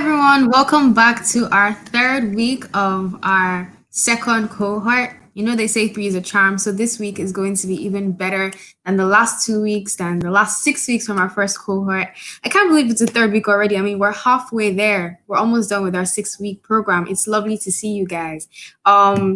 everyone, welcome back to our third week of our second cohort. You know, they say three is a charm, so this week is going to be even better than the last 2 weeks, than the last 6 weeks from our first cohort. I can't believe it's the third week already. I mean, we're halfway there. We're almost done with our 6 week program. It's lovely to see you guys.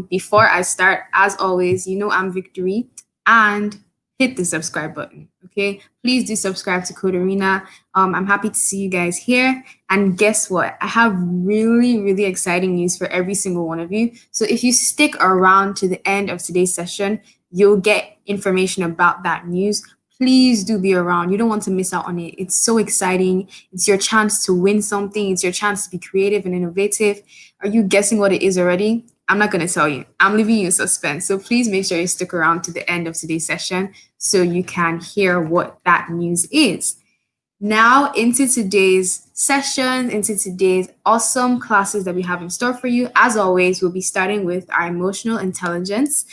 Before I start, as always, you know I'm Victory, and hit the subscribe button. Okay, please do subscribe to Code Arena. I'm happy to see you guys here. And guess what? I have really, really exciting news for every single one of you. So if you stick around to the end of today's session, you'll get information about that news. Please do be around. You don't want to miss out on it. It's so exciting. It's your chance to win something. It's your chance to be creative and innovative. Are you guessing what it is already? I'm not going to tell you. I'm leaving you in suspense. So please make sure you stick around to the end of today's session so you can hear what that news is. Now into today's session, into today's awesome classes that we have in store for you. As always, we'll be starting with our emotional intelligence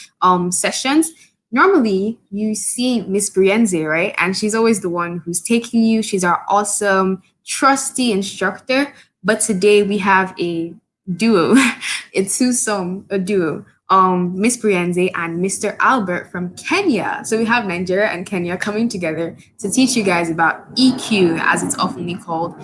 sessions. Normally, you see Miss Brienze, right? And she's always the one who's taking you. She's our awesome, trusty instructor. But today we have a duo. It's a duo. Miss Brienze and Mr. Albert from Kenya. So we have Nigeria and Kenya coming together to teach you guys about EQ, as it's oftenly called.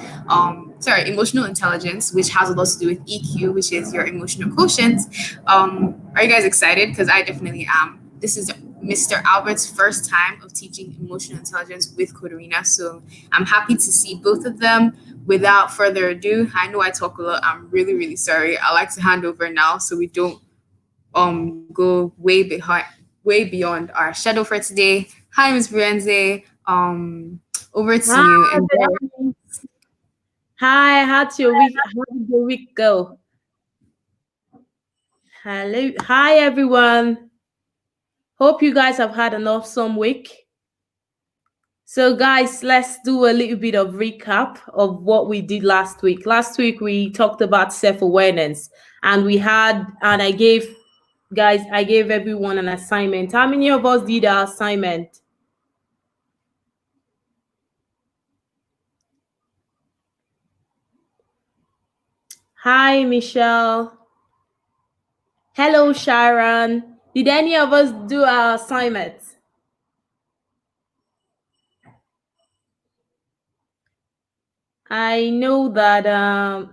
Emotional intelligence, which has a lot to do with EQ, which is your emotional quotient. Are you guys excited? Because I definitely am. This is Mr. Albert's first time of teaching emotional intelligence with Code Arena. So I'm happy to see both of them. Without further ado, I know I talk a lot. I'm really, really sorry. I like to hand over now so we don't go way beyond our schedule for today. Hi, Ms. Brienze. Over to you. And Hi, how's your week? How did your week go? Hello. Hi, everyone. Hope you guys have had an awesome week. So, guys, let's do a little bit of recap of what we did last week. Last week, we talked about self-awareness, and I gave everyone an assignment. How many of us did our assignment? Hi, Michelle. Hello, Sharon. Did any of us do our assignments? I know that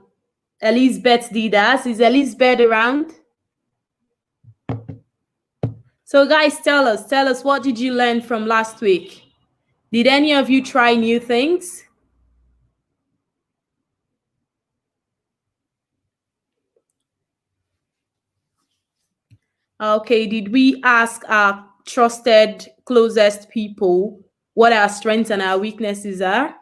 Elizabeth did that. Is Elizabeth around? So, guys, tell us, what did you learn from last week? Did any of you try new things? Okay, did we ask our trusted, closest people what our strengths and our weaknesses are?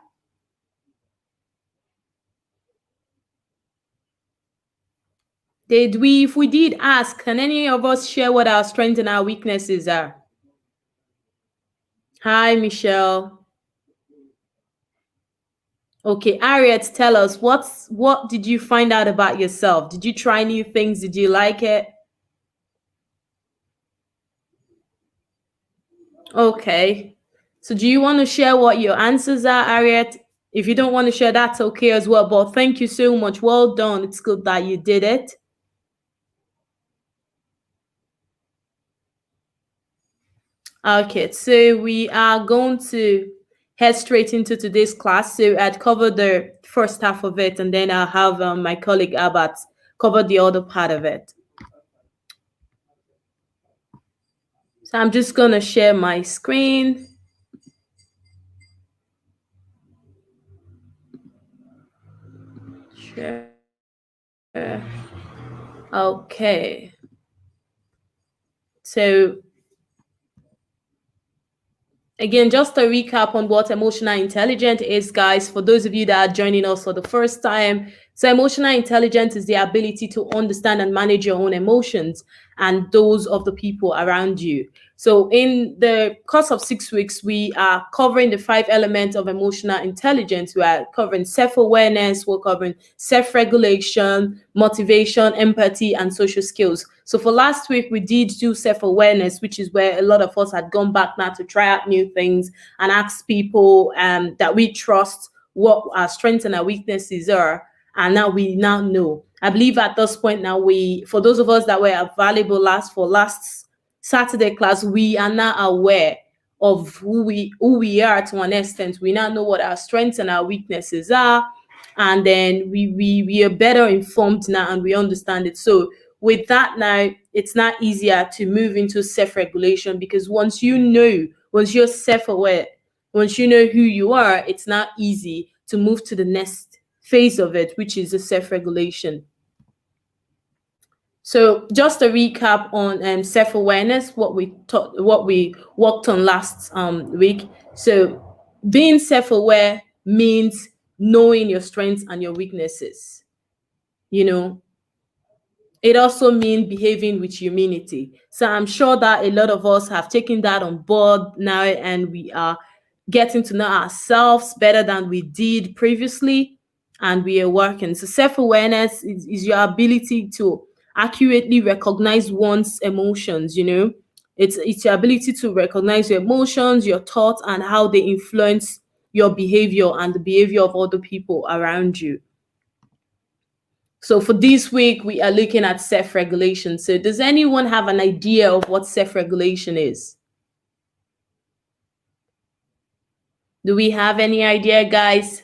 If we did ask, can any of us share what our strengths and our weaknesses are? Hi, Michelle. Okay, Harriet, tell us, what did you find out about yourself? Did you try new things? Did you like it? Okay. So do you want to share what your answers are, Harriet? If you don't want to share, that's okay as well. But thank you so much. Well done. It's good that you did it. Okay, so we are going to head straight into today's class. So I'd cover the first half of it, and then I'll have my colleague Albert cover the other part of it. So I'm just going to share my screen. Share. Okay. So again, just a recap on what emotional intelligence is, guys, for those of you that are joining us for the first time. So emotional intelligence is the ability to understand and manage your own emotions and those of the people around you. So in the course of 6 weeks, we are covering the 5 elements of emotional intelligence. We are covering self-awareness, we're covering self-regulation, motivation, empathy, and social skills. So for last week, we did do self-awareness, which is where a lot of us had gone back now to try out new things and ask people that we trust what our strengths and our weaknesses are. and now we now know. I believe at this point now, for those of us that were available last Saturday class, we are now aware of who we are to an extent. We now know what our strengths and our weaknesses are, and then we are better informed now, and we understand it. So with that now, it's not easier to move into self-regulation, because once you're self-aware, once you know who you are, it's not easy to move to the next phase of it, which is the self-regulation. So just a recap on self-awareness, what we worked on last week. So being self-aware means knowing your strengths and your weaknesses. You know, it also means behaving with humility. So I'm sure that a lot of us have taken that on board now, and we are getting to know ourselves better than we did previously, and we are working. So self-awareness is your ability to accurately recognize one's emotions, It's your ability to recognize your emotions, your thoughts, and how they influence your behavior and the behavior of other people around you. So for this week, we are looking at self-regulation. So does anyone have an idea of what self-regulation is? Do we have any idea, guys?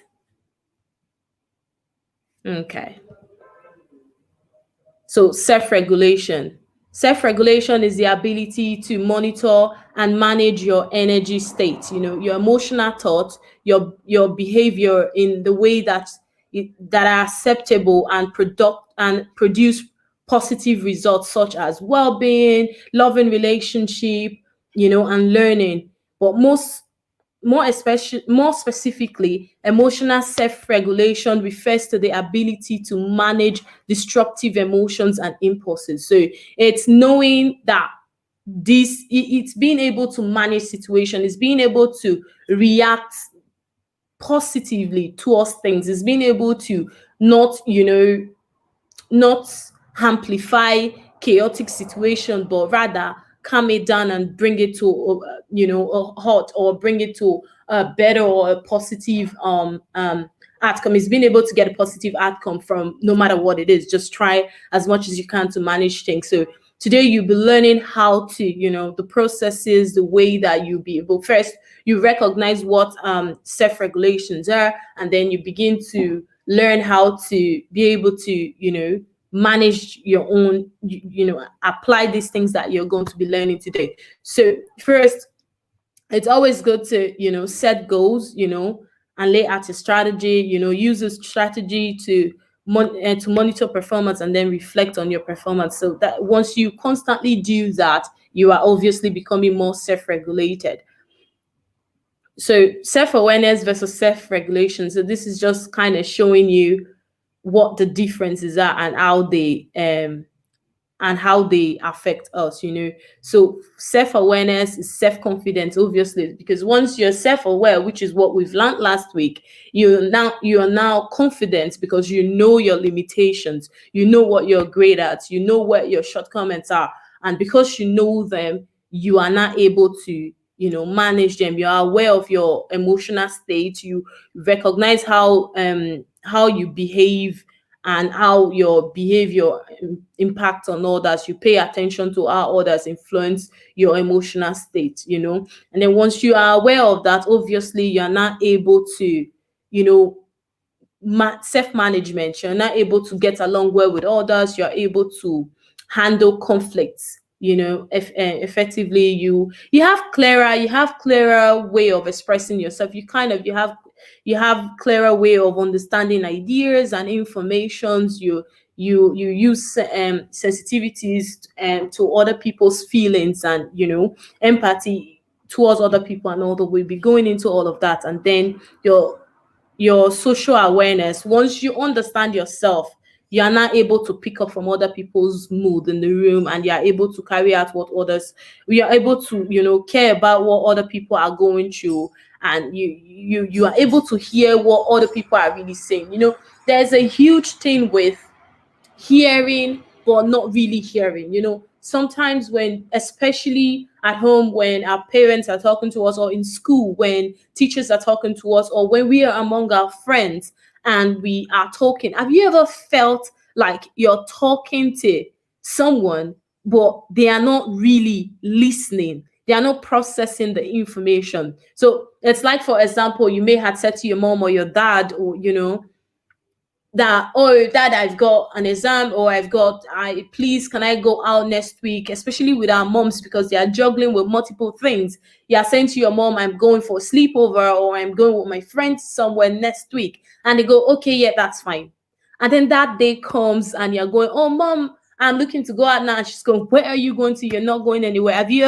Okay. So self-regulation. Self-regulation is the ability to monitor and manage your energy state, your emotional thoughts, your behavior in the way that are acceptable and produce positive results, such as well-being, loving relationship, and learning. But more specifically, emotional self-regulation refers to the ability to manage destructive emotions and impulses. So it's knowing that it's being able to manage situation, it's being able to react positively towards things, it's being able to not amplify chaotic situation, but rather calm it down and bring it to a halt, or bring it to a better or a positive outcome. Is being able to get a positive outcome from no matter what it is. Just try as much as you can to manage things. So today you'll be learning how to, the processes, the way that you'll be able. First, you recognize what self-regulations are, and then you begin to learn how to be able to, manage your own, apply these things that you're going to be learning today. So first, it's always good to, set goals, and lay out a strategy, use a strategy to monitor performance, and then reflect on your performance. So that once you constantly do that, you are obviously becoming more self-regulated. So self-awareness versus self-regulation. So this is just kind of showing you what the differences are, and how they affect us. So self-awareness is self-confidence, obviously, because once you're self-aware, which is what we've learned last week, you are now confident, because you know your limitations, you know what you're great at, you know what your shortcomings are, and because you know them, you are not able to manage them. You are aware of your emotional state, you recognize how you behave, and how your behavior impacts on others. You pay attention to how others influence your emotional state, and then once you are aware of that, obviously you're not able to, self-management. You're not able to get along well with others. You're able to handle conflicts, effectively. You have clearer way of expressing yourself. You have clearer way of understanding ideas and informations. You use sensitivities to other people's feelings, and empathy towards other people, and all that. We'll be going into all of that. And then your social awareness. Once you understand yourself, you are not able to pick up from other people's mood in the room, and you are able to carry out what others. We are able to, care about what other people are going through, and you are able to hear what other people are really saying. There's a huge thing with hearing but not really hearing. Sometimes, when, especially at home, when our parents are talking to us, or in school when teachers are talking to us, or when we are among our friends, and we are talking. Have you ever felt like you're talking to someone, but they are not really listening? They are not processing the information. So it's like, for example, you may have said to your mom or your dad, or that, oh dad, I've got an exam, or I've got, I please, can I go out next week? Especially with our moms, because they are juggling with multiple things. You are saying to your mom, I'm going for a sleepover, or I'm going with my friends somewhere next week, and they go, okay, yeah, that's fine. And then that day comes and you're going, oh mom, I'm looking to go out now. And she's going, where are you going to? You're not going anywhere. Have you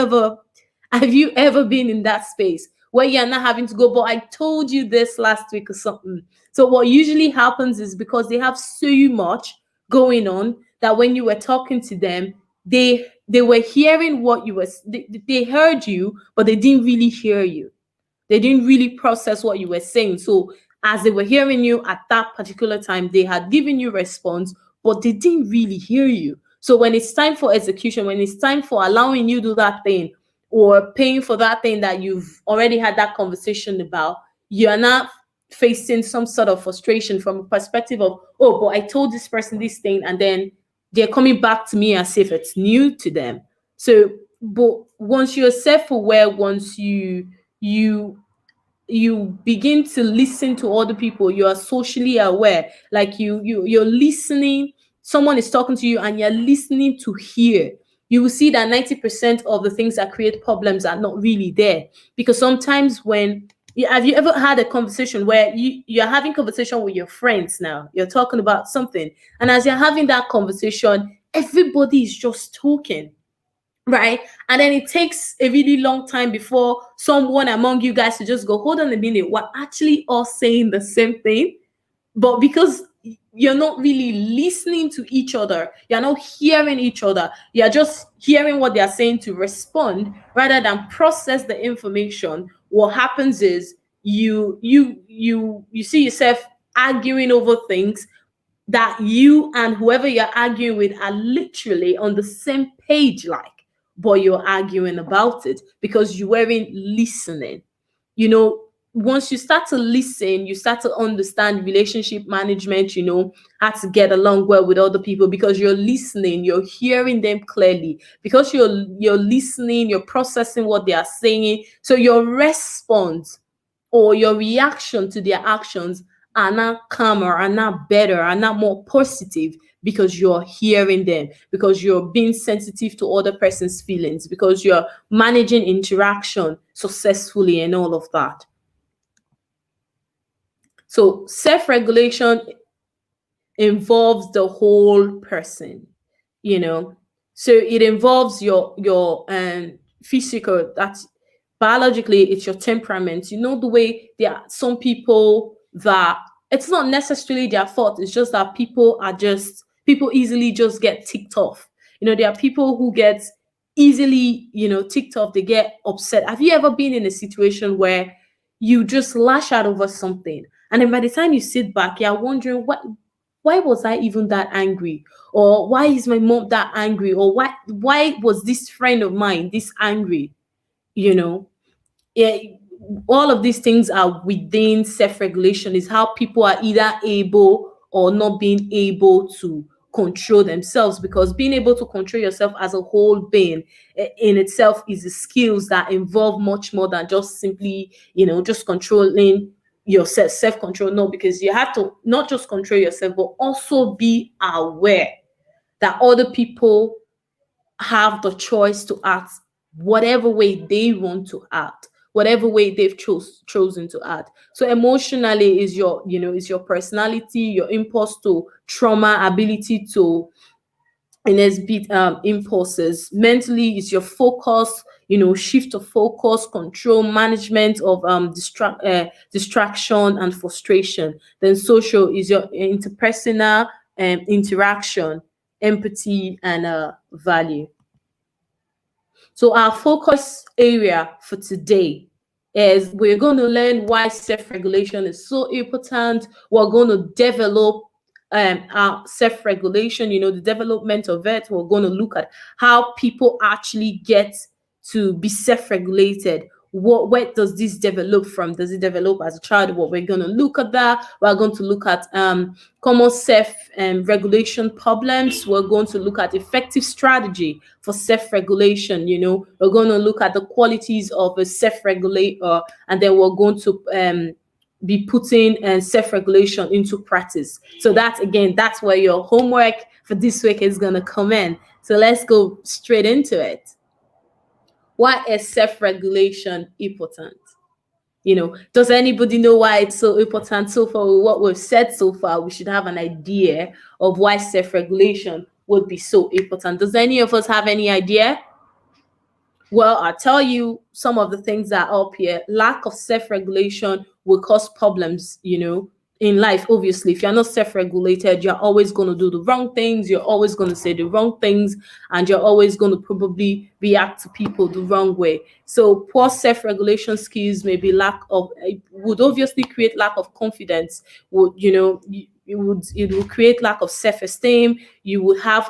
ever been in that space where you're not having to go, but I told you this last week or something? So what usually happens is, because they have so much going on, that when you were talking to them, they were hearing what you were, they heard you, but they didn't really hear you. They didn't really process what you were saying. So as they were hearing you at that particular time, they had given you response, but they didn't really hear you. So when it's time for execution, when it's time for allowing you do that thing, or paying for that thing that you've already had that conversation about, you're not facing some sort of frustration from a perspective of, oh, but I told this person this thing, and then they're coming back to me as if it's new to them. So, but once you're self-aware, once you you begin to listen to other people, you are socially aware, like you're listening. Someone is talking to you and you're listening to hear. You will see that 90% of the things that create problems are not really there. Because sometimes when have you ever had a conversation where you're having conversation with your friends, now you're talking about something, and as you're having that conversation, everybody is just talking, right? And then it takes a really long time before someone among you guys to just go, hold on a minute, we're actually all saying the same thing. But because you're not really listening to each other, you're not hearing each other, you're just hearing what they're saying to respond rather than process the information. What happens is you see yourself arguing over things that you and whoever you're arguing with are literally on the same page, like, but you're arguing about it because you weren't listening. You know, once you start to listen, you start to understand relationship management, how to get along well with other people, because you're listening, you're hearing them clearly, because you're listening, you're processing what they are saying. So your response or your reaction to their actions are now calmer, are now better, are now more positive, because you're hearing them, because you're being sensitive to other person's feelings, because you're managing interaction successfully and all of that. So self-regulation involves the whole person, you know. So it involves your physical, that's biologically, it's your temperament. The way there are some people that it's not necessarily their fault, it's just that people easily just get ticked off. There are people who get easily, ticked off, they get upset. Have you ever been in a situation where you just lash out over something, and then by the time you sit back, you're wondering, why was I even that angry? Or why is my mom that angry? Or why was this friend of mine this angry? You know, yeah, all of these things are within self-regulation, is how people are either able or not being able to control themselves, because being able to control yourself as a whole being in itself is a skills that involve much more than just simply just controlling yourself. Self-control, no, because you have to not just control yourself but also be aware that other people have the choice to act whatever way they want to act, whatever way they've chosen to act. So emotionally is your personality, your impulse to trauma, ability to inhibit impulses. Mentally is your focus, shift of focus, control, management of distraction and frustration. Then social is your interpersonal interaction, empathy, and value. So our focus area for today is we're going to learn why self-regulation is so important. We're going to develop our self-regulation, the development of it. We're going to look at how people actually get to be self-regulated. where does this develop from? Does it develop as a child? What we're going to look at that. We're going to look at common self regulation problems. We're going to look at effective strategy for self-regulation. We're going to look at the qualities of a self-regulator, and then we're going to be putting self-regulation into practice. So that's where your homework for this week is going to come in. So let's go straight into it. Why is self-regulation important? Does anybody know why it's so important? So far, what we've said so far, we should have an idea of why self-regulation would be so important. Does any of us have any idea? Well, I'll tell you some of the things that are up here. Lack of self-regulation will cause problems, in life. Obviously, if you're not self-regulated, you're always going to do the wrong things. You're always going to say the wrong things, and you're always going to probably react to people the wrong way. So poor self-regulation skills may be would obviously create lack of confidence. It would create lack of self-esteem. You would have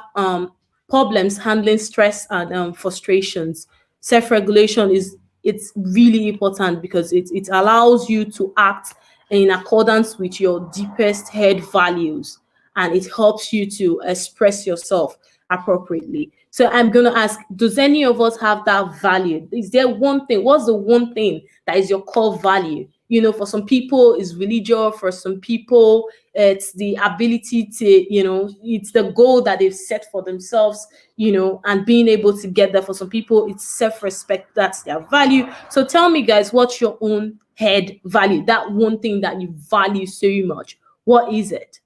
problems handling stress and frustrations. Self-regulation it's really important because it allows you to act in accordance with your deepest head values, and it helps you to express yourself appropriately. So I'm going to ask, does any of us have that value? Is there one thing? What's the one thing that is your core value? For some people it's religion, for some people it's the ability to, it's the goal that they've set for themselves, and being able to get there. For some people it's self-respect, that's their value. So tell me, guys, what's your own head value? That one thing that you value so much, what is it?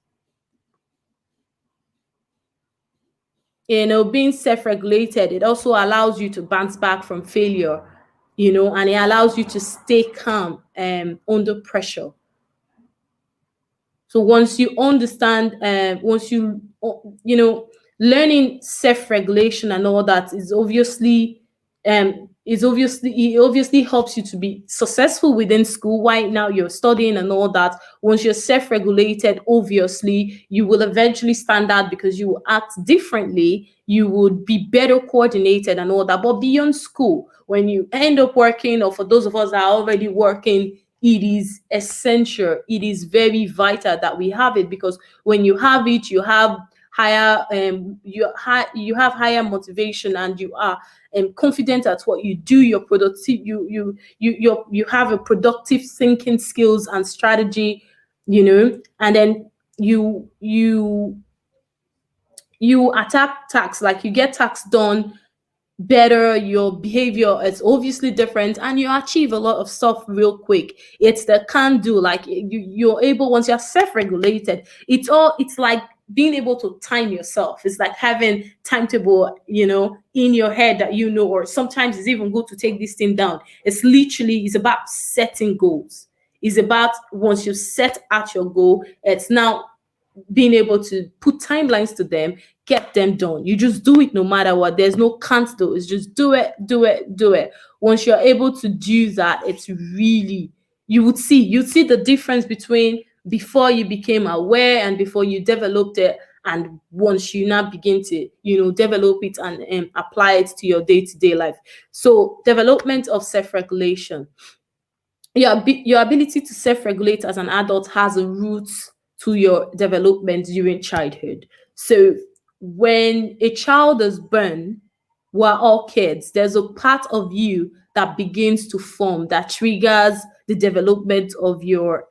Being self-regulated, it also allows you to bounce back from failure, and it allows you to stay calm under pressure. So once you understand, learning self-regulation and all that it obviously helps you to be successful within school. Why now you're studying and all that. Once you're self-regulated, obviously you will eventually stand out because you will act differently. You would be better coordinated and all that. But beyond school, when you end up working, or for those of us that are already working, it is essential. It is very vital that we have it, because when you have it, you have higher you have higher motivation, and you are confident at what you do. You're productive. You have a productive thinking skills and strategy, and then you attack tasks, like you get tasks done better. Your behavior is obviously different, and you achieve a lot of stuff real quick. It's the can do, like you're able, once you're self-regulated, it's like being able to time yourself. It's like having timetable, in your head that, or sometimes it's even good to take this thing down. It's about setting goals. It's about, once you set out your goal, it's now being able to put timelines to them, get them done. You just do it no matter what. There's no can't do. It's just do it, do it, do it. Once you're able to do that, it's really, you'd see the difference between before you became aware and before you developed it, and once you now begin to, develop it and apply it to your day-to-day life. So development of self-regulation. Your ability to self-regulate as an adult has a roots to your development during childhood. So when a child is born, we're all kids, there's a part of you that begins to form, that triggers the development of your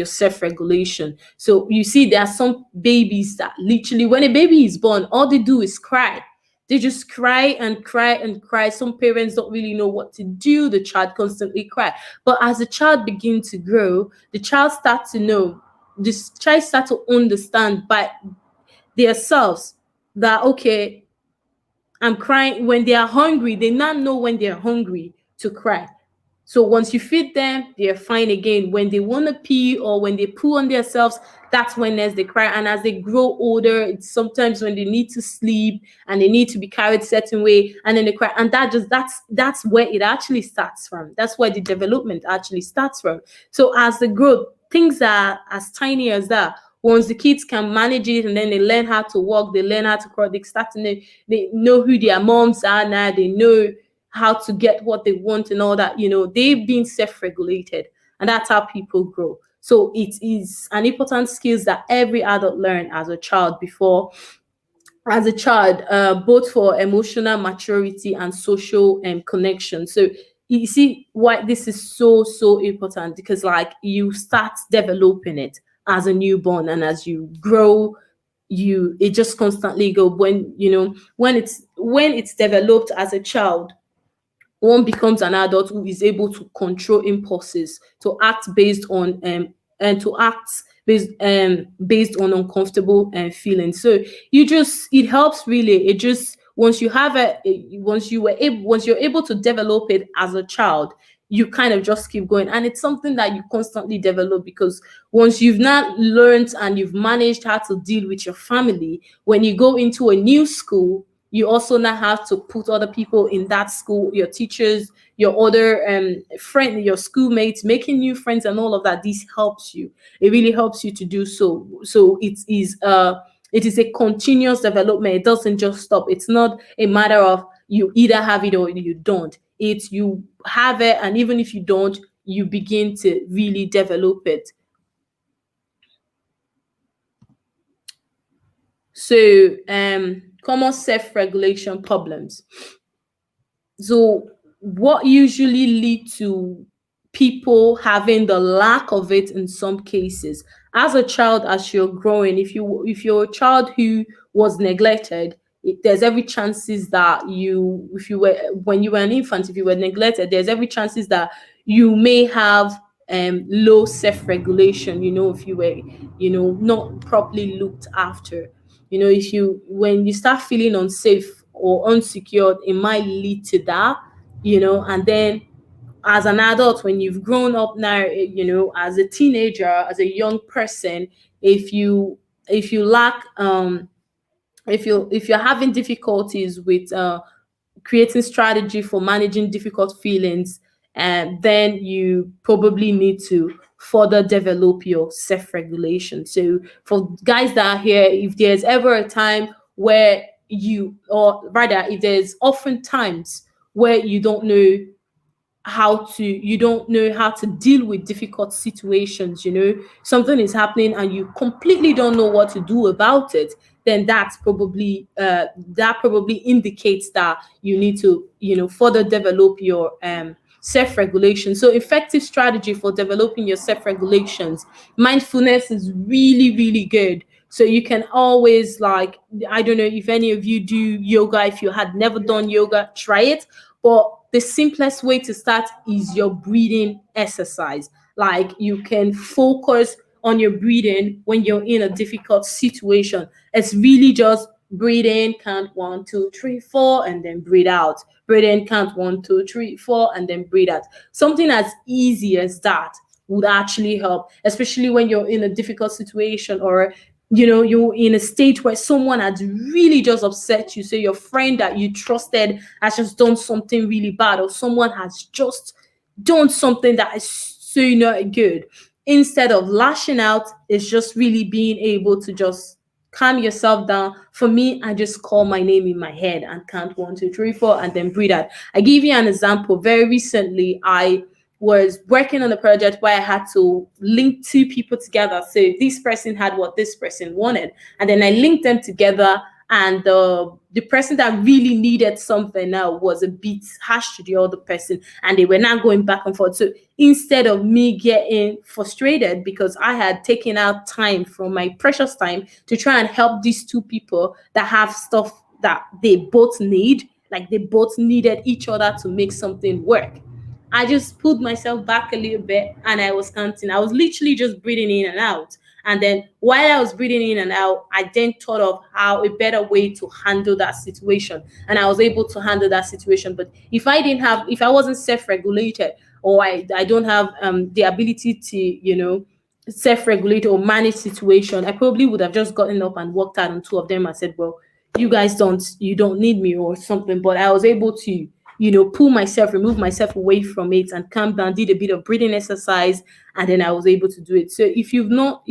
self-regulation. So you see, there are some babies that literally, when a baby is born, all they do is cry. They just cry and cry and cry. Some parents don't really know what to do. The child constantly cry. But as the child begins to grow, the child starts to know, this child starts to understand by themselves that, okay, I'm crying. When they are hungry, they now know when they're hungry to cry. So once you feed them, they're fine again. When they want to pee or when they poo on themselves, that's when as they cry. And as they grow older, it's sometimes when they need to sleep and they need to be carried a certain way, and then they cry. And that's where it actually starts from. That's where the development actually starts from. So as they grow, things are as tiny as that. Once the kids can manage it, and then they learn how to walk, they learn how to crawl, they start to know, they know who their moms are now, they know how to get what they want and all that. They've been self-regulated, and that's how people grow. So it is an important skills that every adult learn as a child, both for emotional maturity and social connection. So you see why this is so important, because like you start developing it as a newborn, and as you grow, it just constantly go. When it's developed as a child, one becomes an adult who is able to control impulses, to act based on and to act based on uncomfortable feelings. So it helps really. It just once you have once you're able to develop it as a child, you kind of just keep going, and it's something that you constantly develop, because once you've not learned and you've managed how to deal with your family, when you go into a new school, you also now have to put other people in that school, your teachers, your other friend, your schoolmates, making new friends and all of that. This helps you. It really helps you to do so. So it is a continuous development. It doesn't just stop. It's not a matter of you either have it or you don't. It's you have it, and even if you don't, you begin to really develop it. So common self-regulation problems. So what usually lead to people having the lack of it in some cases? As a child, as you're growing, if you're a child who was neglected, there's every chances that if you were when you were an infant, if you were neglected, there's every chances that you may have low self-regulation. If you were not properly looked after. If you when you start feeling unsafe or unsecured, it might lead to that. And then as an adult, when you've grown up now, as a teenager, as a young person, if you lack if you're having difficulties with creating strategy for managing difficult feelings, and then you probably need to further develop your self-regulation. So for guys that are here, if there's ever a time where or rather, if there's often times where you don't know how to deal with difficult situations, something is happening and you completely don't know what to do about it, then that probably indicates that you need to further develop your self-regulation. So effective strategy for developing your self-regulations: mindfulness is really really good. So you can always, like, I don't know if any of you do yoga. If you had never done yoga, try it. But the simplest way to start is your breathing exercise. Like, you can focus on your breathing when you're in a difficult situation. It's really just breathe in, count 1, 2, 3, 4, and then breathe out. Breathe in, count 1, 2, 3, 4, and then breathe out. Something as easy as that would actually help, especially when you're in a difficult situation, or you're in a stage where someone has really just upset you. So your friend that you trusted has just done something really bad, or someone has just done something that is so not good. Instead of lashing out, it's just really being able to just calm yourself down. For me, I just call my name in my head and count 1, 2, 3, 4, and then breathe out. I give you an example. Very recently, I was working on a project where I had to link two people together. So this person had what this person wanted, and then I linked them together. And the person that really needed something now was a bit harsh to the other person, and they were not going back and forth. So instead of me getting frustrated because I had taken out time from my precious time to try and help these two people that have stuff that they both need, like they both needed each other to make something work, I just pulled myself back a little bit and I was counting. I was literally just breathing in and out. And then while I was breathing in and out, I then thought of how a better way to handle that situation. And I was able to handle that situation. But if I wasn't self-regulated, or I don't have the ability to, self-regulate or manage situation, I probably would have just gotten up and walked out on two of them and said, well, you don't need me or something. But I was able to remove myself away from it and calm down, did a bit of breathing exercise, and then I was able to do it. So if you've not,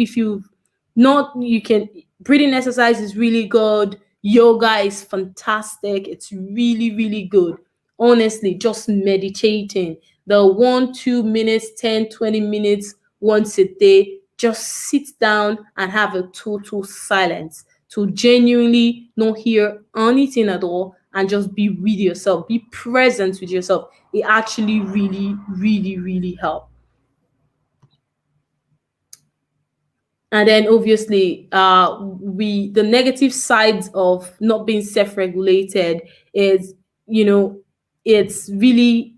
you can, breathing exercise is really good. Yoga is fantastic. It's really, really good. honestly, just meditating, the 1 2 minutes, 10 20 minutes once a day, just sit down and have a total silence to genuinely not hear anything at all and just be with yourself, be present with yourself. It actually really, really, really helps. And then obviously, we the negative sides of not being self-regulated is, you know, it's really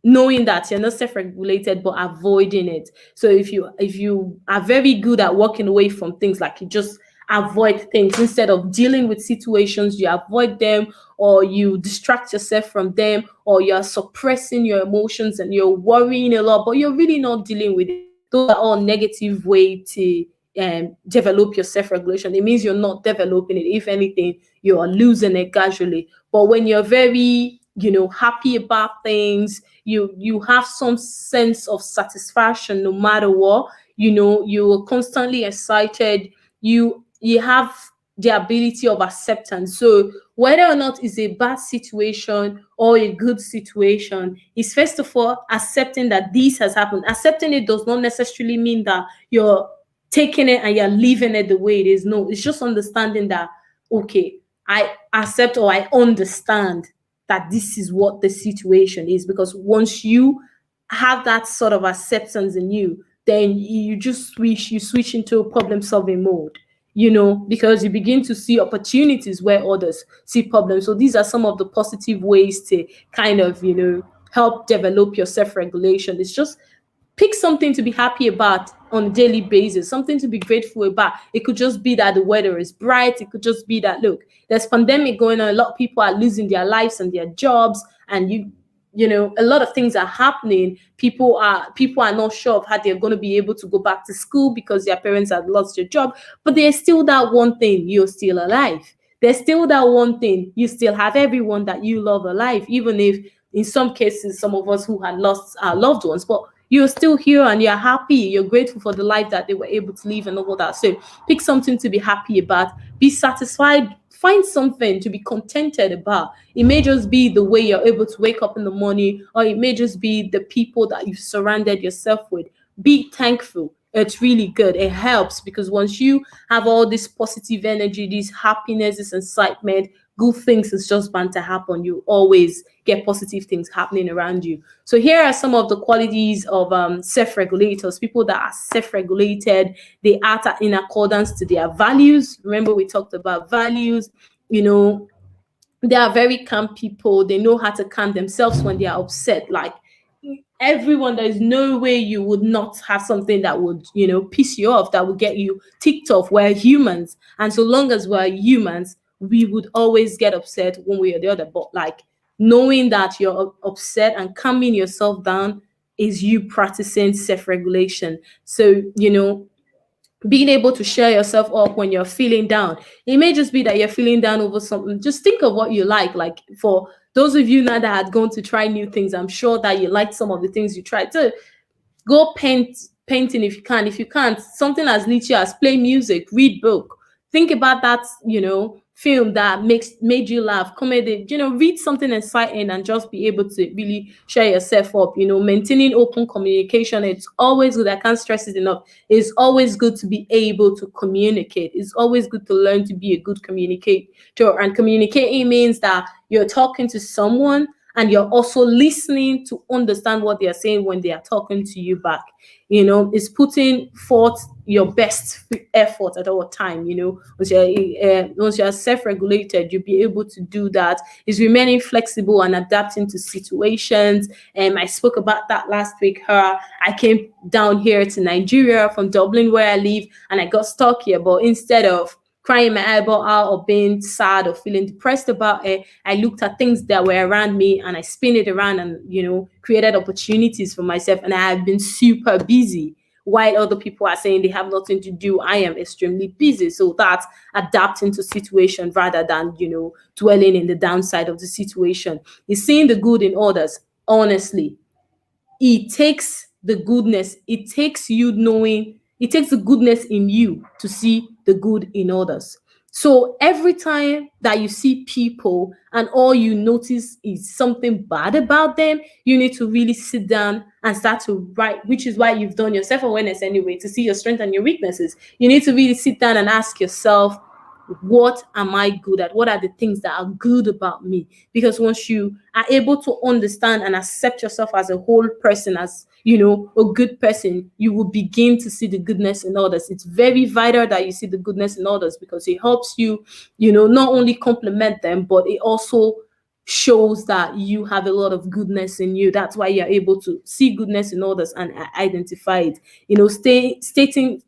knowing that you're not self-regulated but avoiding it. So if you are very good at walking away from things, like you just avoid things instead of dealing with situations, you avoid them, or you distract yourself from them, or you're suppressing your emotions and you're worrying a lot but you're really not dealing with it. Those are all negative way to develop your self-regulation. It means you're not developing it. If anything, you are losing it gradually. But when you're very, happy about things, you have some sense of satisfaction no matter what. You are constantly excited. You have the ability of acceptance. So whether or not it's a bad situation or a good situation, is first of all accepting that this has happened. Accepting it does not necessarily mean that you're taking it and you're leaving it the way it is. No, it's just understanding that, okay, I accept or I understand that this is what the situation is. Because once you have that sort of acceptance in you, then you switch into a problem solving mode, because you begin to see opportunities where others see problems. So these are some of the positive ways to kind of, help develop your self regulation. It's just pick something to be happy about on a daily basis, something to be grateful about. It could just be that the weather is bright. It could just be that, look, there's pandemic going on. A lot of people are losing their lives and their jobs, and a lot of things are happening. People are not sure of how they're going to be able to go back to school because their parents have lost their job. But there's still that one thing: you're still alive. There's still that one thing: you still have everyone that you love alive, even if in some cases, some of us who had lost our loved ones, but you're still here and you're happy. You're grateful for the life that they were able to live and all that. So pick something to be happy about. Be satisfied. Find something to be contented about. It may just be the way you're able to wake up in the morning, or it may just be the people that you've surrounded yourself with. Be thankful. It's really good. It helps, because once you have all this positive energy, this happiness, this excitement, good things is just bound to happen. You always get positive things happening around you. So here are some of the qualities of self-regulators. People that are self-regulated, they act in accordance to their values. Remember, we talked about values. You know, they are very calm people. They know how to calm themselves when they are upset. Like everyone, there is no way you would not have something that would, piss you off, that would get you ticked off. We're humans, and so long as we're humans, we would always get upset one way or the other. But like, knowing that you're upset and calming yourself down is you practicing self-regulation. So being able to share yourself up when you're feeling down. It may just be that you're feeling down over something. Just think of what you like. Like, for those of you now that had gone to try new things, I'm sure that you liked some of the things you tried. So go painting if you can. If you can't, something as niche as play music, read book. Think about that, film that made you laugh, comedy, read something exciting and just be able to really share yourself up. Maintaining open communication. It's always good. I can't stress it enough. It's always good to be able to communicate. It's always good to learn to be a good communicator. And communicating means that you're talking to someone and you're also listening to understand what they're saying when they are talking to you back. It's putting forth your best effort at all time. Once you're self-regulated, you'll be able to do that. Is remaining flexible and adapting to situations. I spoke about that last week. I came down here to Nigeria from Dublin, where I live, and I got stuck here. But instead of crying my eyeball out or being sad or feeling depressed about it, I looked at things that were around me and I spin it around and, created opportunities for myself. And I have been super busy. While other people are saying they have nothing to do, I am extremely busy. So that's adapting to situation rather than, dwelling in the downside of the situation. Is seeing the good in others. Honestly, it takes the goodness, it takes you knowing, it takes the goodness in you to see the good in others. So every time that you see people and all you notice is something bad about them, you need to really sit down and start to write, which is why you've done your self awareness anyway, to see your strengths and your weaknesses. You need to really sit down and ask yourself, what am I good at? What are the things that are good about me? Because once you are able to understand and accept yourself as a whole person, as a good person, you will begin to see the goodness in others. It's very vital that you see the goodness in others because it helps you, not only compliment them, but it also shows that you have a lot of goodness in you. That's why you're able to see goodness in others and identify it.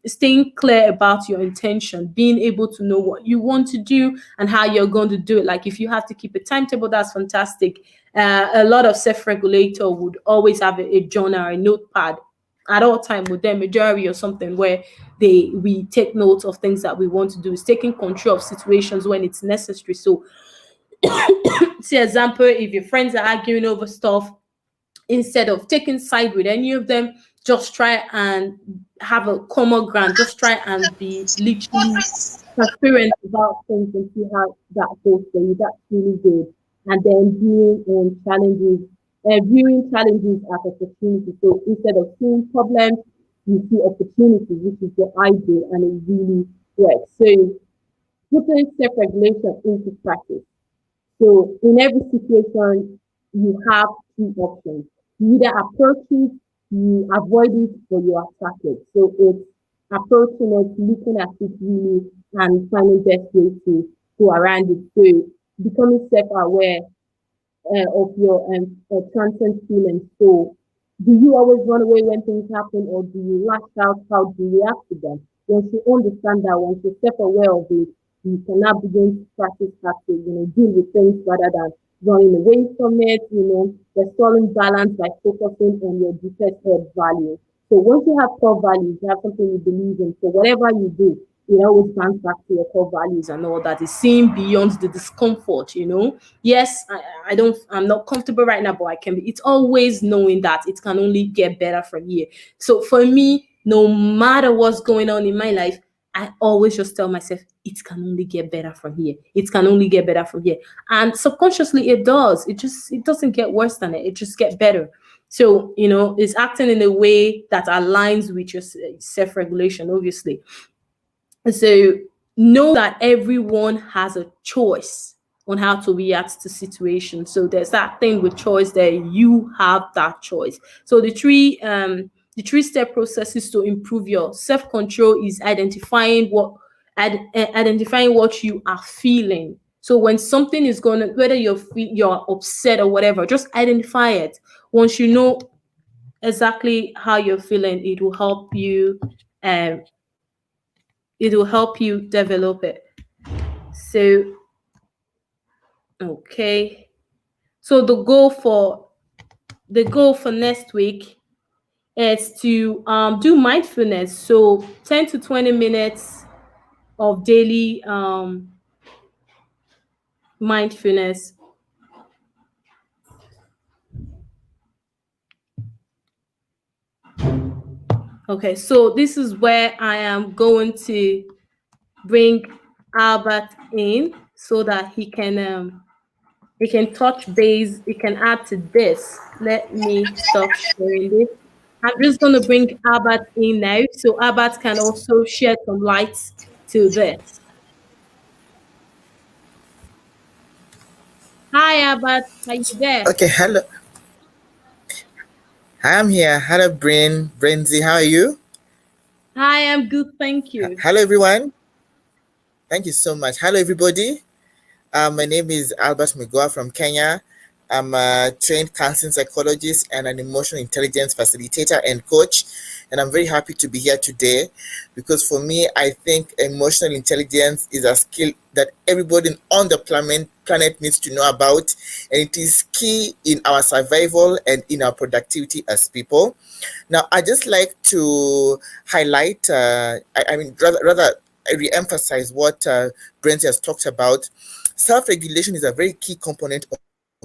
Staying clear about your intention, being able to know what you want to do and how you're going to do it. Like if you have to keep a timetable, that's fantastic. A lot of self-regulator would always have a journal or a notepad at all time with them, a diary or something where we take notes of things that we want to do. It's taking control of situations when it's necessary. So see example, if your friends are arguing over stuff, instead of taking side with any of them, just try and have a common ground. Just try and be literally transparent about things and see how that goes for you. That's really good. And then viewing challenges as opportunities. So instead of seeing problems, you see opportunities, which is the ideal, and it really works. So putting self-regulation into practice. So in every situation, you have two options. You either approach it, you avoid it, or you attack it. So it's approaching it, looking at it really, and finding best ways to go around it. So becoming self-aware of your transient feelings. So, do you always run away when things happen, or do you lash out? How do you react to them? Once you understand that, once you're self-aware of it, you can now begin to practice how to, deal with things rather than running away from it. Restoring balance by focusing on your deepest held values. So once you have core values, you have something you believe in. So whatever you do, it always comes back to your core values and all that. Is seeing beyond the discomfort. Yes, I'm not comfortable right now, but I can be. It's always knowing that it can only get better from here. So for me, no matter what's going on in my life, I always just tell myself it can only get better from here. It can only get better from here. And subconsciously it does. It doesn't get worse than it. It just gets better. So, it's acting in a way that aligns with your self-regulation, obviously. So know that everyone has a choice on how to react to situations. So there's that thing with choice there. You have that choice. So the three-step processes to improve your self-control is identifying what you are feeling. So when something is going to, whether you're upset or whatever, just identify it. Once you know exactly how you're feeling, um, it will help you develop it. So, okay. So the goal for next week is to do mindfulness. So 10 to 20 minutes of daily mindfulness. Okay, so this is where I am going to bring Albert in so that he can touch base, he can add to this. Let me stop sharing this. I'm just going to bring Albert in now so Albert can also shed some light to this. Hi, Albert. Are you there? Okay, hello. Hi, I'm here. Hello, Brenzy. How are you? Hi, I'm good. Thank you. Hello, everyone. Thank you so much. Hello, everybody. My name is Albert Migwa from Kenya. I'm a trained counseling psychologist and an emotional intelligence facilitator and coach. And I'm very happy to be here today because for me, I think emotional intelligence is a skill that everybody on the planet needs to know about. And it is key in our survival and in our productivity as people. Now, I just like to highlight, rather re-emphasize what Brent has talked about. Self-regulation is a very key component of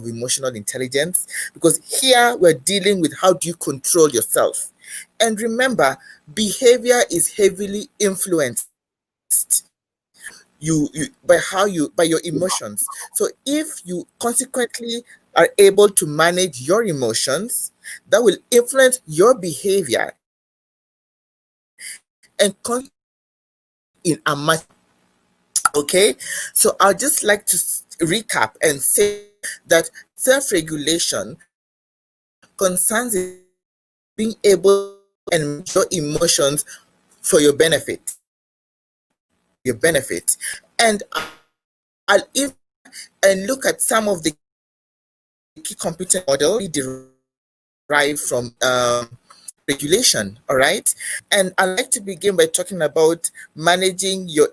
emotional intelligence because here we're dealing with how do you control yourself. And remember, behavior is heavily influenced. by your emotions. So if you consequently are able to manage your emotions, that will influence your behavior and in a much. Okay, so I'd just like to recap and say that self-regulation concerns being able and manage your emotions for your benefit, and I'll even and look at some of the key competence model derived from regulation. All right, and I'd like to begin by talking about managing your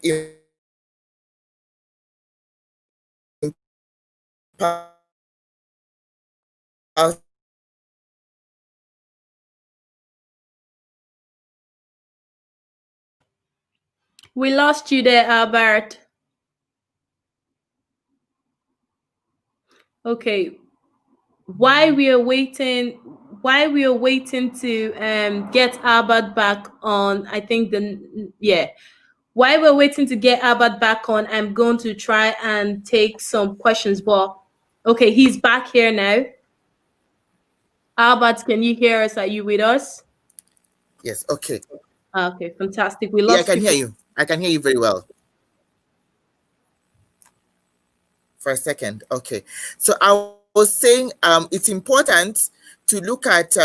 We lost you there, Albert. Okay. While we are waiting to get Albert back on, I think while we're waiting to get Albert back on, I'm going to try and take some questions. But okay, he's back here now. Albert, can you hear us? Are you with us? yes, okay. Okay, fantastic. We Yeah, I lost can you hear for you. I can hear you very well. For a second. Okay. So I was saying it's important to look at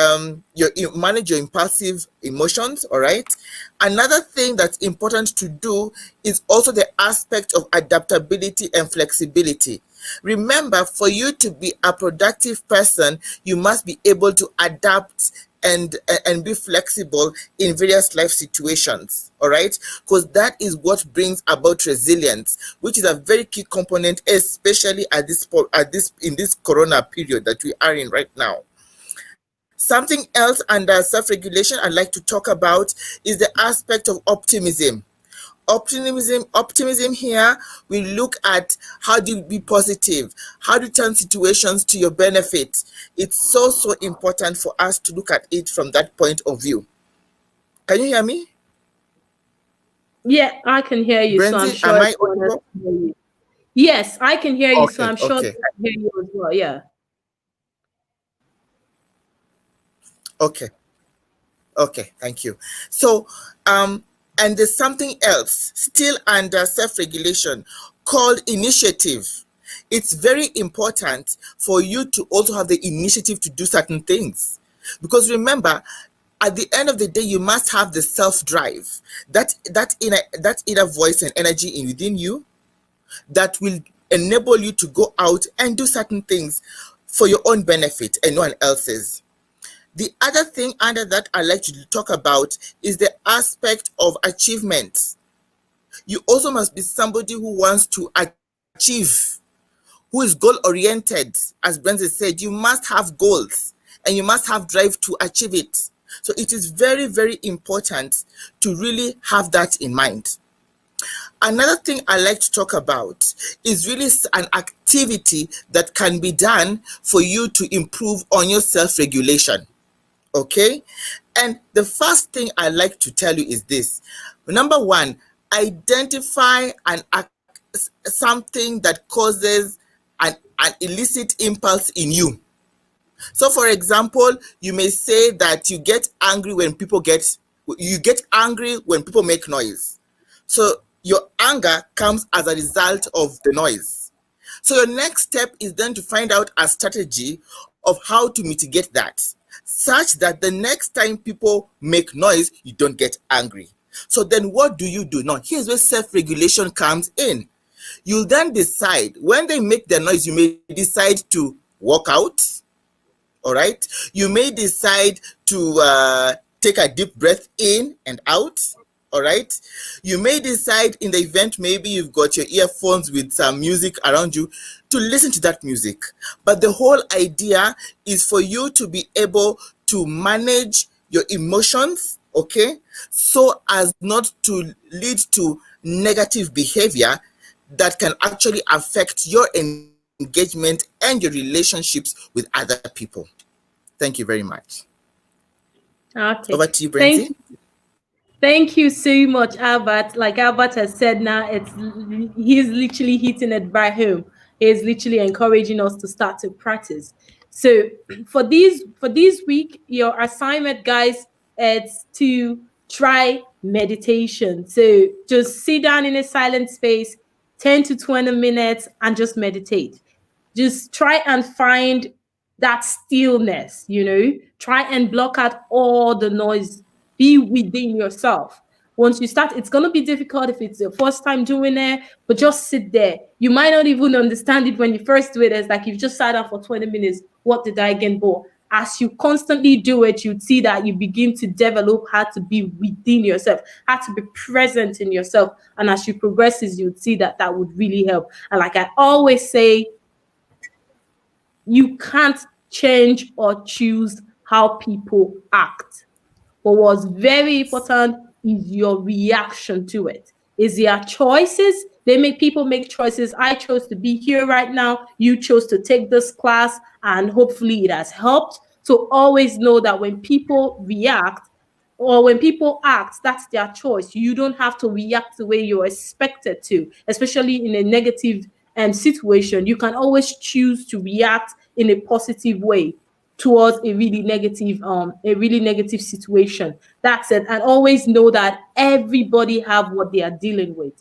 manage your impulsive emotions. All right. Another thing that's important to do is also the aspect of adaptability and flexibility. Remember, for you to be a productive person, you must be able to adapt and be flexible in various life situations. All right, because that is what brings about resilience, which is a very key component, especially in this corona period that we are in right now. Something else under self-regulation I'd like to talk about is the aspect of optimism. Optimism here, we look at how do you be positive, how do you turn situations to your benefit. It's so important for us to look at it from that point of view. Can you hear me, Yeah, I can hear you, so I'm Brenzi? sure Am I everyone else audible? can hear you. Yes, I can hear you, so Okay, I'm sure they okay, can hear you as well. Yeah. okay. Okay, thank you. So, and there's something else still under self-regulation called initiative. It's very important for you to also have the initiative to do certain things. Because remember, at the end of the day, you must have the self-drive, that inner voice and energy within you that will enable you to go out and do certain things for your own benefit and no one else's. The other thing under that I'd like to talk about is the aspect of achievement. You also must be somebody who wants to achieve, who is goal oriented. As Brenza said, you must have goals and you must have drive to achieve it. So it is very important to really have that in mind. Another thing I like to talk about is really an activity that can be done for you to improve on your self-regulation. Okay, and the first thing I like to tell you is this. Number one, identify something that causes an illicit impulse in you. So for example, you may say that you get angry when people make noise. So your anger comes as a result of the noise. So your next step is then to find out a strategy of how to mitigate that, such that the next time people make noise, you don't get angry. So then what do you do? Now, here's where self-regulation comes in. You'll then decide, when they make their noise, you may decide to walk out. All right. You may decide to take a deep breath in and out. All right. You may decide, in the event maybe you've got your earphones with some music around you, to listen to that music. But the whole idea is for you to be able to manage your emotions, okay, so as not to lead to negative behavior that can actually affect your engagement and your relationships with other people. Thank you very much. Okay. Over to you, Thank Brenzi. Thank you so much, Albert. Like Albert has said now, he's literally hitting it right home. He's literally encouraging us to start to practice. So for this week, your assignment, guys, it's to try meditation. So just sit down in a silent space, 10 to 20 minutes, and just meditate. Just try and find that stillness, try and block out all the noise, be within yourself. Once you start, it's going to be difficult if it's your first time doing it, but just sit there. You might not even understand it when you first do it. It's like you've just sat down for 20 minutes. What did I again for? As you constantly do it, you'd see that you begin to develop how to be within yourself, how to be present in yourself. And as you progresses, you'd see that that would really help. And like I always say, you can't change or choose how people act. But what's very important is your reaction to it. Is their choices? They make people make choices. I chose to be here right now. You chose to take this class, and hopefully it has helped. So always know that when people react or when people act, that's their choice. You don't have to react the way you're expected to, especially in a negative situation. You can always choose to react in a positive way towards a really negative situation. That's it. And always know that everybody have what they are dealing with.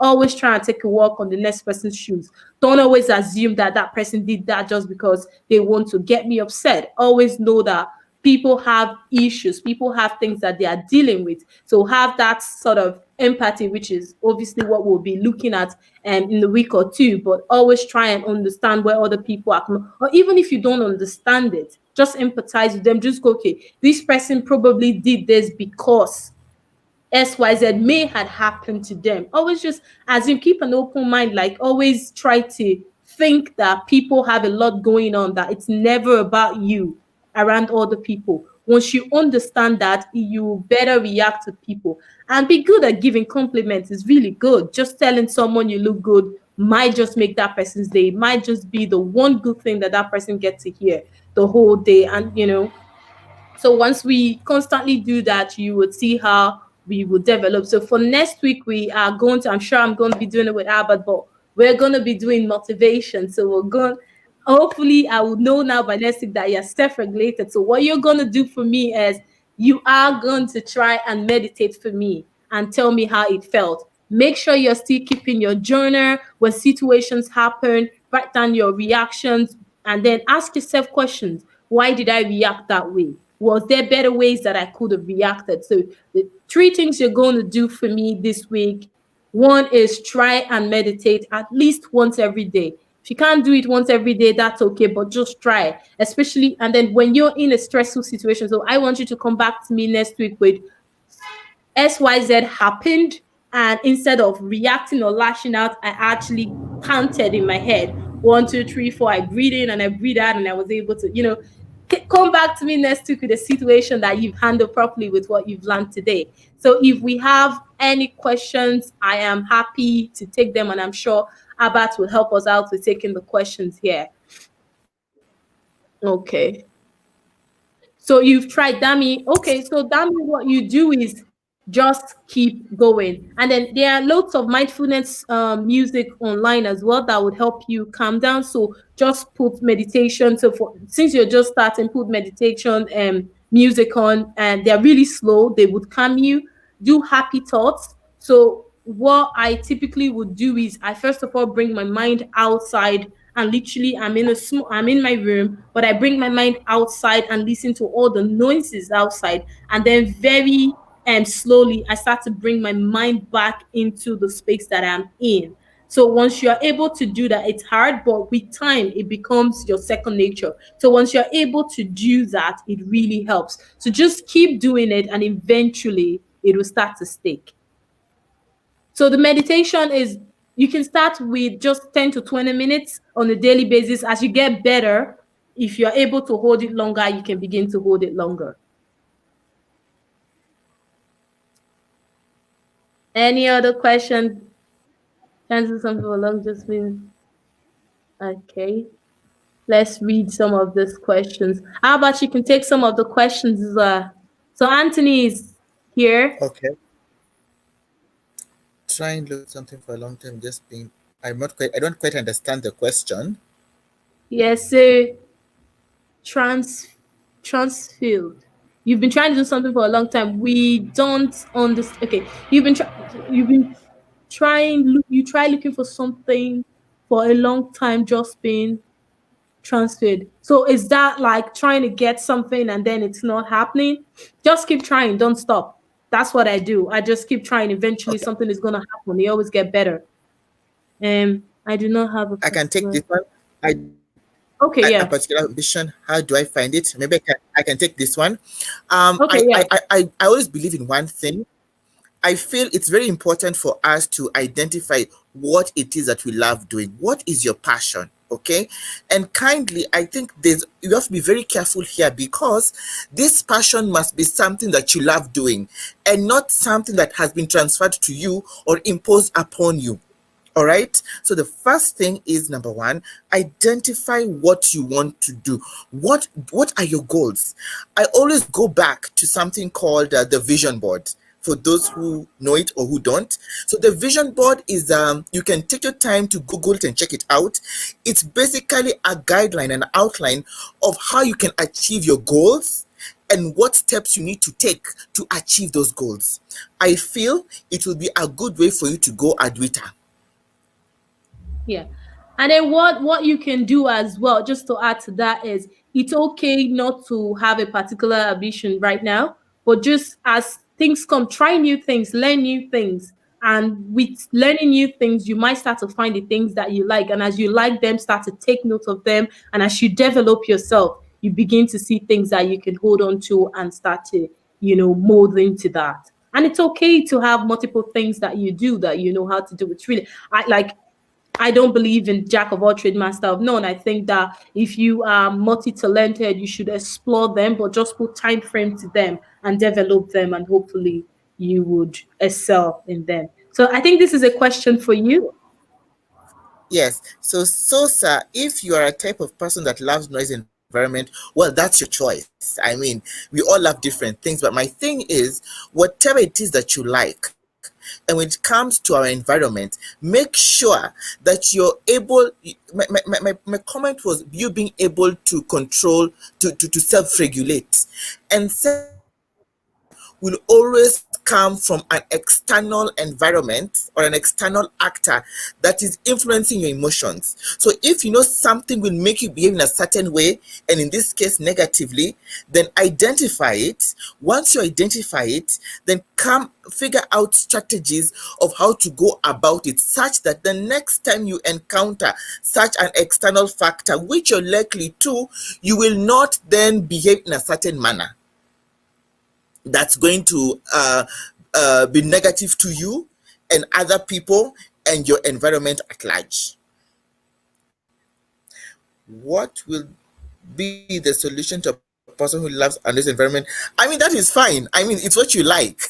Always try and take a walk on the next person's shoes. Don't always assume that that person did that just because they want to get me upset. Always know that people have issues, people have things that they are dealing with. So have that sort of empathy, which is obviously what we'll be looking at in the week or two. But always try and understand where other people are coming, or even if you don't understand it, just empathize with them. Just go, okay, this person probably did this because XYZ may had happened to them. Always just as you keep an open mind, like always try to think that people have a lot going on, that it's never about you around other people. Once you understand that, you better react to people and be good at giving compliments is really good. Just telling someone you look good might just make that person's day. It might just be the one good thing that that person gets to hear the whole day. And so once we constantly do that, you would see how we will develop. So for next week, we are going to, I'm sure I'm going to be doing it with Albert, but we're going to be doing motivation. So we're going, hopefully I will know now by next week that you're self-regulated. So what you're going to do for me is you are going to try and meditate for me and tell me how it felt. Make sure you're still keeping your journal when situations happen, write down your reactions, and then ask yourself questions. Why did I react that way? Was there better ways that I could have reacted? So the three things you're going to do for me this week. One is try and meditate at least once every day. If you can't do it once every day, that's okay, but just try. Especially, and then when you're in a stressful situation. So I want you to come back to me next week with XYZ happened. And instead of reacting or lashing out, I actually counted in my head 1, 2, 3, 4. I breathe in and I breathe out, and I was able to, come back to me next week with a situation that you've handled properly with what you've learned today. So if we have any questions, I am happy to take them, and I'm sure Albert will help us out with taking the questions here. Okay. So you've tried Dami. Okay, so Dami, what you do is just keep going. And then there are lots of mindfulness music online as well that would help you calm down. So just put meditation. So since you're just starting, put meditation music on, and they're really slow. They would calm you. Do happy thoughts. So what I typically would do is I first of all bring my mind outside, and literally I'm in my room, but I bring my mind outside and listen to all the noises outside, and then very slowly I start to bring my mind back into the space that I'm in. So once you're able to do that, it's hard, but with time it becomes your second nature. So once you're able to do that, it really helps. So just keep doing it, and eventually it will start to stick. So the meditation is, you can start with just 10 to 20 minutes on a daily basis. As you get better, if you're able to hold it longer, you can begin to hold it longer. Any other question? Cancel something along just means okay. Let's read some of these questions. How about you can take some of the questions? So Anthony is here. Okay. Try and look something for a long time. Just being. I'm not quite. I don't quite understand the question. Yes, so trans transfield. You've been trying to do something for a long time. We don't understand. Okay, you've been you try looking for something for a long time, just being transferred. So is that like trying to get something and then it's not happening? Just keep trying, don't stop. That's what I do. I just keep trying. Eventually Okay. something is gonna happen. They always get better. I do not have a I can take particular. this one. I Okay, a yeah. particular ambition. How do I find it? Maybe I can take this one. Okay, yeah. I always believe in one thing. I feel it's very important for us to identify what it is that we love doing. What is your passion? Okay. And kindly, I think you have to be very careful here because this passion must be something that you love doing and not something that has been transferred to you or imposed upon you. All right. So the first thing is number one, identify what you want to do. What are your goals? I always go back to something called the vision board. For those who know it or who don't, so the vision board is you can take your time to Google it and check it out. It's basically a guideline, an outline of how you can achieve your goals and what steps you need to take to achieve those goals. I feel it will be a good way for you to go Adwita. Yeah. And then what you can do as well, just to add to that, is it's okay not to have a particular ambition right now, but just as things come, try new things, learn new things. And with learning new things, you might start to find the things that you like. And as you like them, start to take note of them. And as you develop yourself, you begin to see things that you can hold on to and start to, mold into that. And it's okay to have multiple things that you do that you know how to do. It's really, I don't believe in jack of all trade, master of none. I think that if you are multi-talented, you should explore them, but just put time frame to them and develop them, and hopefully you would excel in them. So I think this is a question for you. Yes. So, sir, if you are a type of person that loves noise environment, well, that's your choice. I mean, we all love different things, but my thing is, whatever it is that you like, and when it comes to our environment, make sure that you're able. My comment was you being able to control, to self-regulate, and self-regulation will always come from an external environment or an external actor that is influencing your emotions. So if you know something will make you behave in a certain way, and in this case negatively, then identify it. Once you identify it, then come figure out strategies of how to go about it such that the next time you encounter such an external factor, which you're likely to, you will not then behave in a certain manner that's going to be negative to you and other people and your environment at large. What will be the solution to a person who loves a noisy environment? I mean, that is fine. I mean, it's what you like.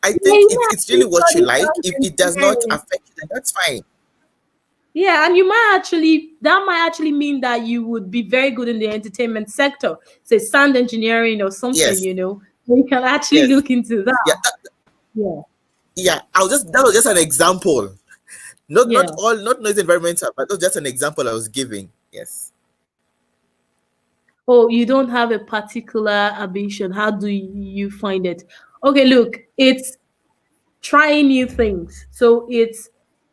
I think Yeah, it's you really might actually what you like. study If sound it does not engineering. affect you, then that's fine. Yeah, and you might actually that might actually mean that you would be very good in the entertainment sector, say sound engineering or something, Yes, So you can actually yes, look into that. yeah, Yeah. yeah. That was just an example. Not Yeah. all not noisy environments, but that was just an example I was giving. Yes. Oh, you don't have a particular ambition. How do you find it? Okay, look, it's trying new things. So it's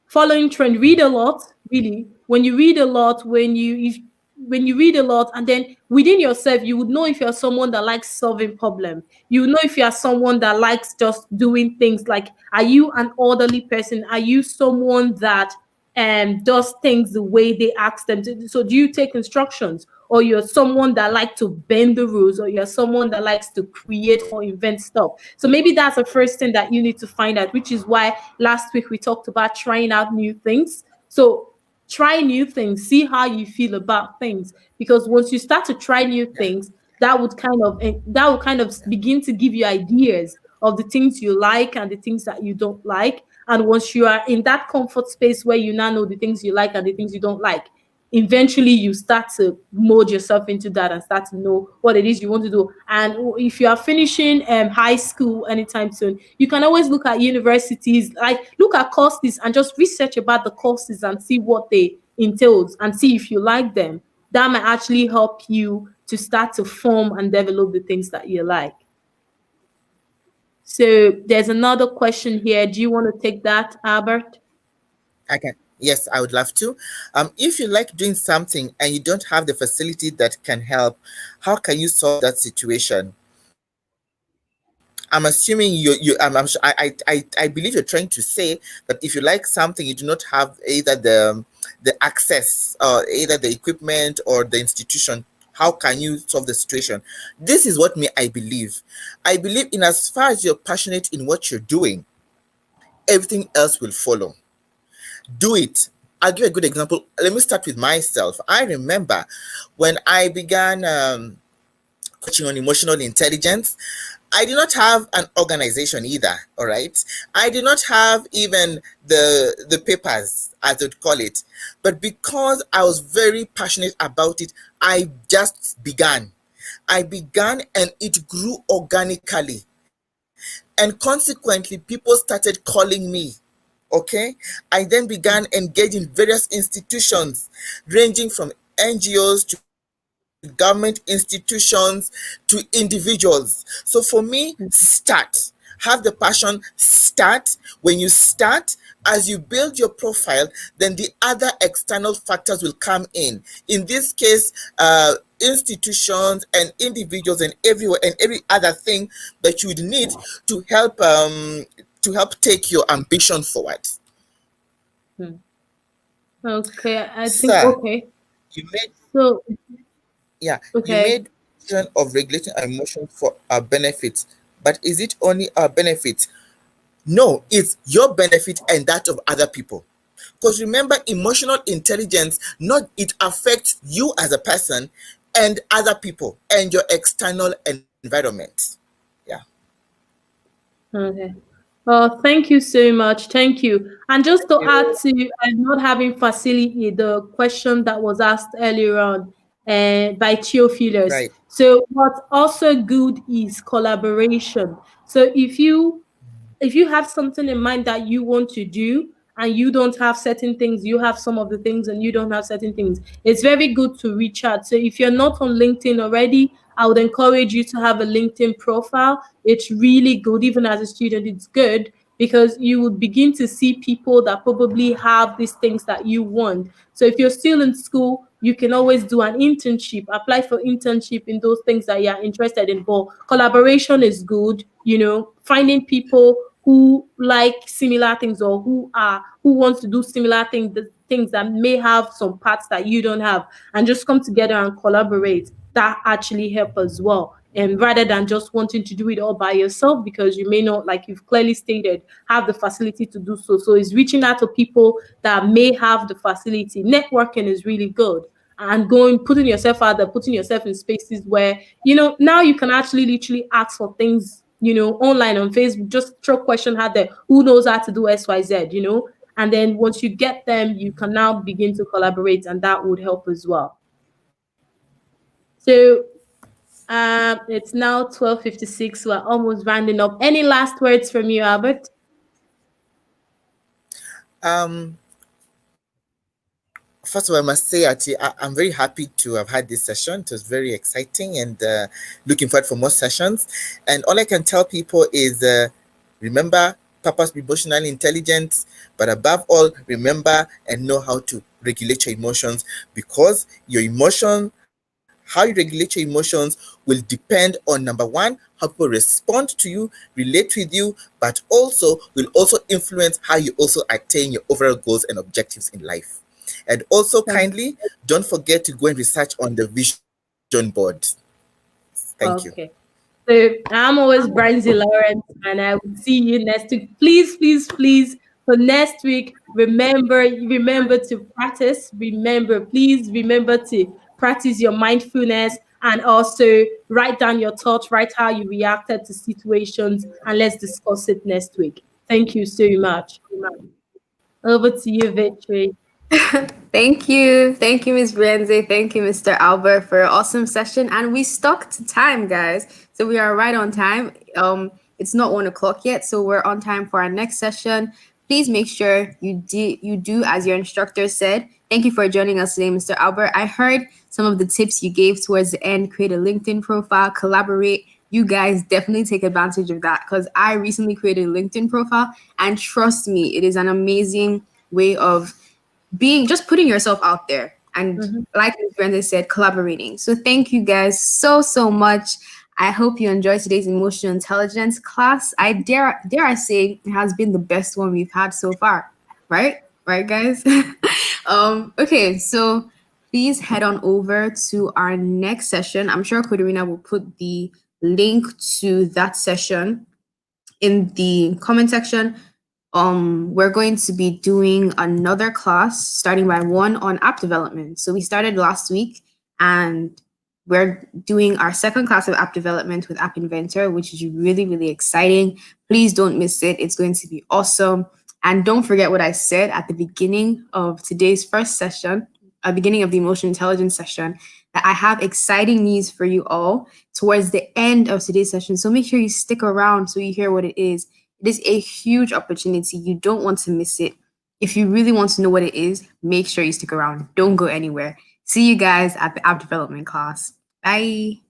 following trend. Read a lot, really. When you read a lot, when you read a lot, and then within yourself, you would know if you're someone that likes solving problem. You would know if you are someone that likes just doing things. Like, are you an orderly person? Are you someone that does things the way they ask them to? So do you take instructions, or you're someone that likes to bend the rules, or you're someone that likes to create or invent stuff? So maybe that's the first thing that you need to find out, which is why last week we talked about trying out new things. So try new things, see how you feel about things, because once you start to try new Yeah. things, that would kind of Yeah. begin to give you ideas of the things you like and the things that you don't like. And once you are in that comfort space where you now know the things you like and the things you don't like, eventually you start to mold yourself into that and start to know what it is you want to do. And if you are finishing high school anytime soon, you can always look at universities, like look at courses and just research about the courses and see what they entails and see if you like them. That might actually help you to start to form and develop the things that you like. So there's another question here. Do you want to take that, Albert? I can. Yes, I would love to. If you like doing something and you don't have the facility that can help, how can you solve that situation? I'm assuming I believe you're trying to say that if you like something, you do not have either the access or either the equipment or the institution. How can you solve the situation? This is what me I believe. I believe in as far as you're passionate in what you're doing, everything else will follow. Do it. I'll give a good example. Let me start with myself. I remember when I began coaching on emotional intelligence, I did not have an organization either. All right, I did not have even the papers, as they'd call it. But because I was very passionate about it, I just began. I began and it grew organically. And consequently, people started calling me. Okay, I then began engaging various institutions ranging from NGOs to government institutions to individuals. So for me, start. Have the passion, start. When you start, as you build your profile, then the other external factors will come in. In this case, institutions and individuals and everywhere and every other thing that you would need to help take your ambition forward. Hmm. Okay, I think Sir, okay. you made So yeah, you okay. made mention of regulating our emotions for our benefit, but is it only our benefit? No, it's your benefit and that of other people. Because remember, emotional intelligence, not it affects you as a person and other people and your external environment. Yeah. Okay. Thank you so much. Thank you. And just to add You to not having facility, the question that was asked earlier on by Theophilus. right. So what's also good is collaboration. So if you have something in mind that you want to do and you don't have certain things, you have some of the things and you don't have certain things, it's very good to reach out. So if you're not on LinkedIn already, I would encourage you to have a LinkedIn profile. It's really good. Even as a student, it's good because you would begin to see people that probably have these things that you want. So if you're still in school, you can always do an internship, apply for internship in those things that you're interested in. But collaboration is good, finding people who like similar things or who wants to do similar things, the things that may have some parts that you don't have, and just come together and collaborate. That actually help as well. And rather than just wanting to do it all by yourself, because you may not, like you've clearly stated, have the facility to do so. So it's reaching out to people that may have the facility. Networking is really good. And putting yourself out there, putting yourself in spaces where, now you can actually literally ask for things, online on Facebook, just throw question out there. Who knows how to do XYZ? And then once you get them, you can now begin to collaborate, and that would help as well. So it's now 12:56. We're almost rounding up. Any last words from you, Albert? Um, First of all, I must say, Ati, I'm very happy to have had this session. It was very exciting and looking forward for more sessions. And all I can tell people is remember, purpose, emotional intelligence, but above all, remember and know how to regulate your emotions, because your emotion, how you regulate your emotions will depend on, number one, how people respond to you, relate with you, but also will also influence how you also attain your overall goals and objectives in life. And also, kindly don't forget to go and research on the vision board. Thank you. Okay. So I'm always Brandy Lawrence, and I will see you next week. Please, please, please, for next week, remember to practice. Please remember to practice your mindfulness and also write down your thoughts, write how you reacted to situations, and let's discuss it next week. Thank you so much. Over to you, Victory. Thank you. Thank you, Ms. Brenze. Thank you, Mr. Albert, for an awesome session. And we stuck to time, guys. So we are right on time. It's not 1 o'clock yet, so we're on time for our next session. Please make sure you do as your instructor said. Thank you for joining us today, Mr. Albert. I heard some of the tips you gave towards the end. Create a LinkedIn profile, collaborate. You guys definitely take advantage of that because I recently created a LinkedIn profile, and trust me, it is an amazing way of being just putting yourself out there and Mhm. like Ms. Brenda said, collaborating. So thank you guys so much. I hope you enjoyed today's emotional intelligence class. I dare I say it has been the best one we've had so far. Right guys. Okay, so please head on over to our next session. I'm sure Kodarina will put the link to that session in the comment section. We're going to be doing another class starting by 1 on app development. So we started last week, and we're doing our second class of app development with App Inventor, which is really exciting. Please don't miss it. It's going to be awesome. And don't forget what I said at the beginning of today's first session, at the beginning of the emotional intelligence session, that I have exciting news for you all towards the end of today's session. So make sure you stick around so you hear what it is. It is a huge opportunity. You don't want to miss it. If you really want to know what it is, make sure you stick around. Don't go anywhere. See you guys at the app development class. Bye.